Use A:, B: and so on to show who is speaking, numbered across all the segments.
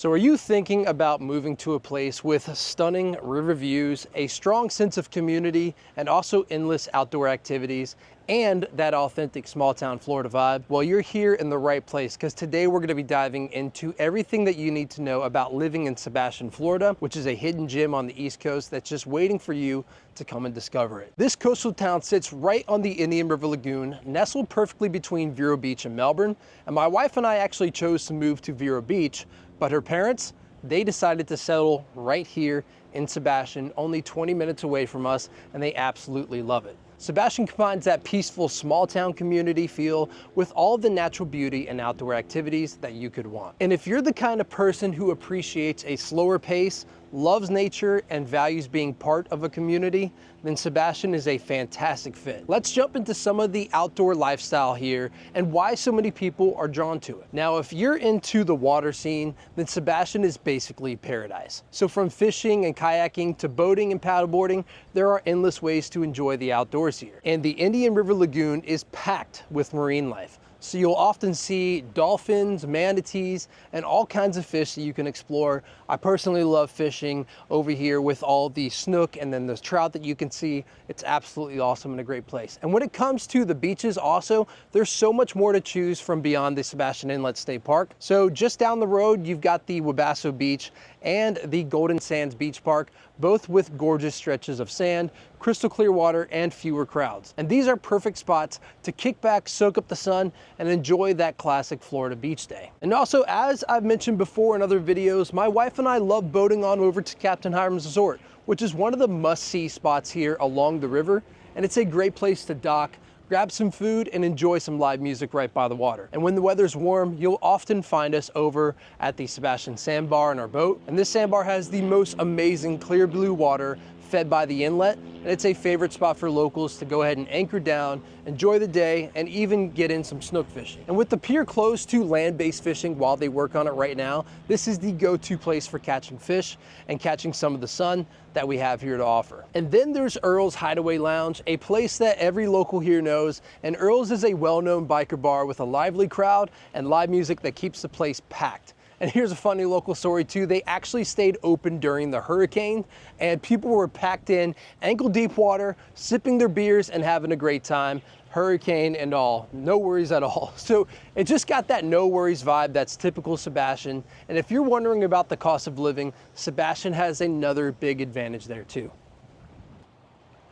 A: So are you thinking about moving to a place with stunning river views, a strong sense of community, and also endless outdoor activities, and that authentic small town Florida vibe? Well, you're here in the right place, because today we're going to be diving into everything that you need to know about living in Sebastian, Florida, which is a hidden gem on the East Coast that's just waiting for you to come and discover it. This coastal town sits right on the Indian River Lagoon, nestled perfectly between Vero Beach and Melbourne, and my wife and I actually chose to move to Vero Beach, but her parents, they decided to settle right here in Sebastian, only 20 minutes away from us, and they absolutely love it. Sebastian combines that peaceful small town community feel with all the natural beauty and outdoor activities that you could want. And if you're the kind of person who appreciates a slower pace, loves nature, and values being part of a community, then Sebastian is a fantastic fit. Let's jump into some of the outdoor lifestyle here and why so many people are drawn to it. Now, if you're into the water scene, then Sebastian is basically paradise. So from fishing and kayaking to boating and paddleboarding, there are endless ways to enjoy the outdoors here. And the Indian River Lagoon is packed with marine life. So you'll often see dolphins, manatees, and all kinds of fish that you can explore. I personally love fishing over here with all the snook and then the trout that you can see. It's absolutely awesome and a great place. And when it comes to the beaches also, there's so much more to choose from beyond the Sebastian Inlet State Park. So just down the road, you've got the Wabasso Beach and the Golden Sands Beach Park, both with gorgeous stretches of sand, crystal clear water, and fewer crowds. And these are perfect spots to kick back, soak up the sun, and enjoy that classic Florida beach day. And also, as I've mentioned before in other videos, my wife and I love boating on over to Captain Hiram's Resort, which is one of the must-see spots here along the river, and it's a great place to dock, grab some food, and enjoy some live music right by the water. And when the weather's warm, you'll often find us over at the Sebastian Sand Bar in our boat. And this sandbar has the most amazing clear blue water fed by the inlet, and it's a favorite spot for locals to go ahead and anchor down, enjoy the day, and even get in some snook fishing. And with the pier closed to land-based fishing while they work on it right now, this is the go-to place for catching fish and catching some of the sun that we have here to offer. And then there's Earls Hideaway Lounge, a place that every local here knows, and Earls is a well-known biker bar with a lively crowd and live music that keeps the place packed. And here's a funny local story too. They actually stayed open during the hurricane, and people were packed in ankle deep water, sipping their beers and having a great time, hurricane and all. No worries at all. So it just got that no worries vibe that's typical Sebastian. And if you're wondering about the cost of living, Sebastian has another big advantage there too.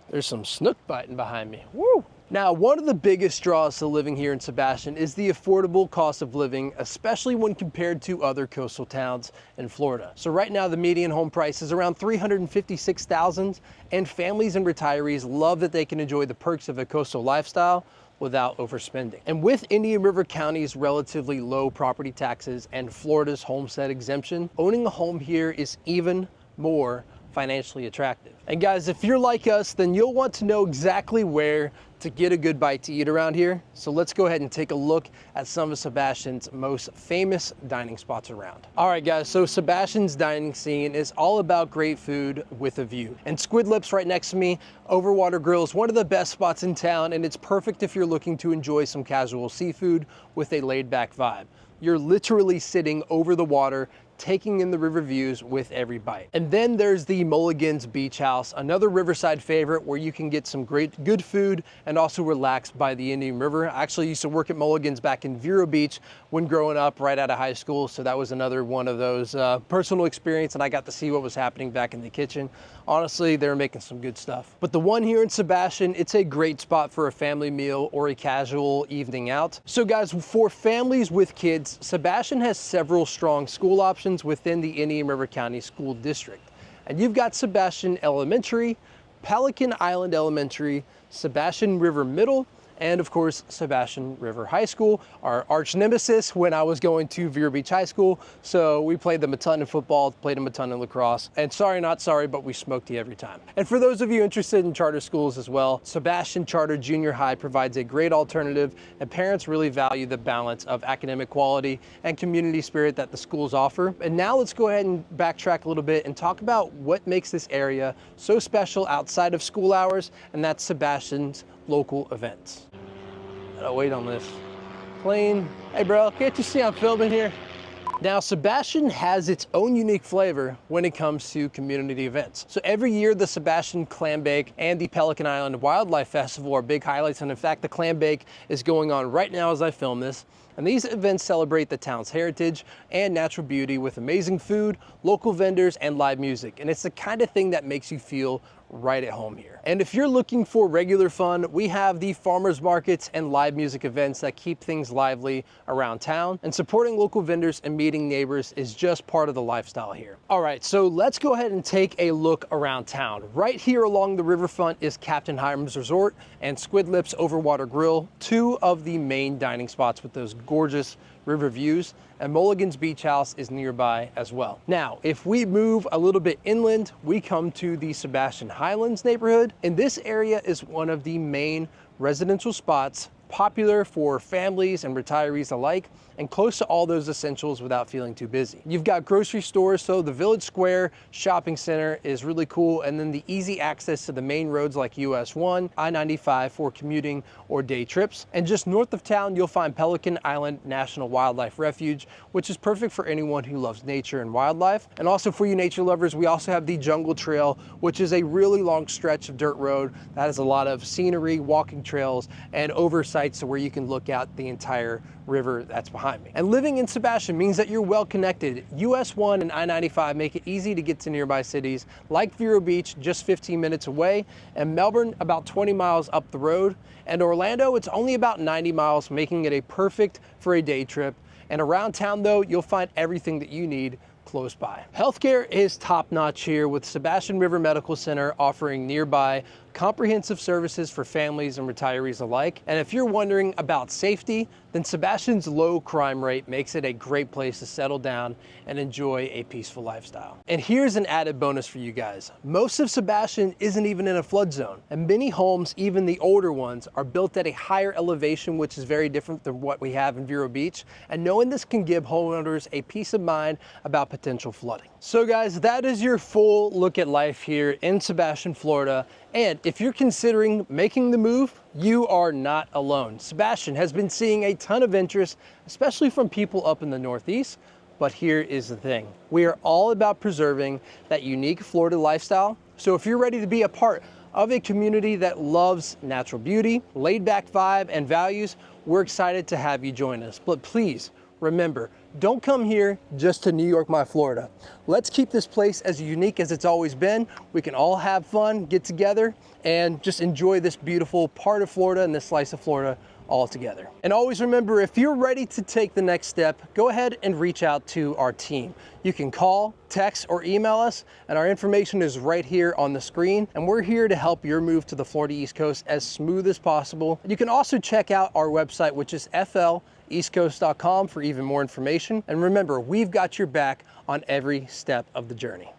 A: There's some snook biting behind me. Woo! Now, one of the biggest draws to living here in Sebastian is the affordable cost of living, especially when compared to other coastal towns in Florida. So right now, the median home price is around $356,000, and families and retirees love that they can enjoy the perks of a coastal lifestyle without overspending. And with Indian River County's relatively low property taxes and Florida's homestead exemption, owning a home here is even more financially attractive. And guys, if you're like us, then you'll want to know exactly where to get a good bite to eat around here. So let's go ahead and take a look at some of Sebastian's most famous dining spots around. All right, guys, so Sebastian's dining scene is all about great food with a view. And Squid Lips right next to me, Overwater Grill, is one of the best spots in town, and it's perfect if you're looking to enjoy some casual seafood with a laid-back vibe. You're literally sitting over the water, taking in the river views with every bite. And then there's the Mulligan's Beach House, another riverside favorite where you can get some good food and also relax by the Indian River. I actually used to work at Mulligan's back in Vero Beach when growing up right out of high school, so that was another one of those personal experience, and I got to see what was happening back in the kitchen. Honestly, they were making some good stuff. But the one here in Sebastian, it's a great spot for a family meal or a casual evening out. So guys, for families with kids, Sebastian has several strong school options within the Indian River County School District. And you've got Sebastian Elementary, Pelican Island Elementary, Sebastian River Middle, and of course, Sebastian River High School, our arch nemesis when I was going to Vero Beach High School. So we played them a ton in football, played them a ton in lacrosse, and sorry, not sorry, but we smoked you every time. And for those of you interested in charter schools as well, Sebastian Charter Junior High provides a great alternative, and parents really value the balance of academic quality and community spirit that the schools offer. And now let's go ahead and backtrack a little bit and talk about what makes this area so special outside of school hours, and that's Sebastian's local events. Gotta wait on this plane. Hey bro, can't you see I'm filming here? Now, Sebastian has its own unique flavor when it comes to community events. So every year, the Sebastian Clam Bake and the Pelican Island Wildlife Festival are big highlights. And in fact, the Clam Bake is going on right now as I film this. And these events celebrate the town's heritage and natural beauty with amazing food, local vendors, and live music. And it's the kind of thing that makes you feel right at home here. And if you're looking for regular fun, we have the farmers markets and live music events that keep things lively around town. And supporting local vendors and meeting neighbors is just part of the lifestyle here. All right, so let's go ahead and take a look around town. Right here along the riverfront is Captain Hiram's Resort and Squid Lips Overwater Grill, two of the main dining spots with those gorgeous river views, and Mulligan's Beach House is nearby as well. Now, if we move a little bit inland, we come to the Sebastian Highlands neighborhood, and this area is one of the main residential spots popular for families and retirees alike, and close to all those essentials without feeling too busy. You've got grocery stores, so the Village Square shopping center is really cool, and then the easy access to the main roads like US 1, I-95 for commuting or day trips. And just north of town, you'll find Pelican Island National Wildlife Refuge, which is perfect for anyone who loves nature and wildlife. And also for you nature lovers, we also have the Jungle Trail, which is a really long stretch of dirt road that has a lot of scenery, walking trails, and oversights to where you can look out the entire river that's behind me. And living in Sebastian means that you're well connected. US 1 and I-95 make it easy to get to nearby cities like Vero Beach, just 15 minutes away, and Melbourne, about 20 miles up the road. And Orlando, it's only about 90 miles, making it a perfect for a day trip. And around town though, you'll find everything that you need close by. Healthcare is top-notch here with Sebastian River Medical Center offering nearby comprehensive services for families and retirees alike. And if you're wondering about safety, then Sebastian's low crime rate makes it a great place to settle down and enjoy a peaceful lifestyle. And here's an added bonus for you guys. Most of Sebastian isn't even in a flood zone, and many homes, even the older ones, are built at a higher elevation, which is very different than what we have in Vero Beach. And knowing this can give homeowners a peace of mind about potential flooding. So guys, that is your full look at life here in Sebastian, Florida. And if you're considering making the move, you are not alone. Sebastian has been seeing a ton of interest, especially from people up in the Northeast. But here is the thing. We are all about preserving that unique Florida lifestyle. So if you're ready to be a part of a community that loves natural beauty, laid-back vibe, and values, we're excited to have you join us. But please, remember, don't come here just to New York, my Florida. Let's keep this place as unique as it's always been. We can all have fun, get together, and just enjoy this beautiful part of Florida and this slice of Florida all together. And always remember, if you're ready to take the next step, go ahead and reach out to our team. You can call, text, or email us, and our information is right here on the screen. And we're here to help your move to the Florida East Coast as smooth as possible. You can also check out our website, which is fleastcoast.com for even more information. And remember, we've got your back on every step of the journey.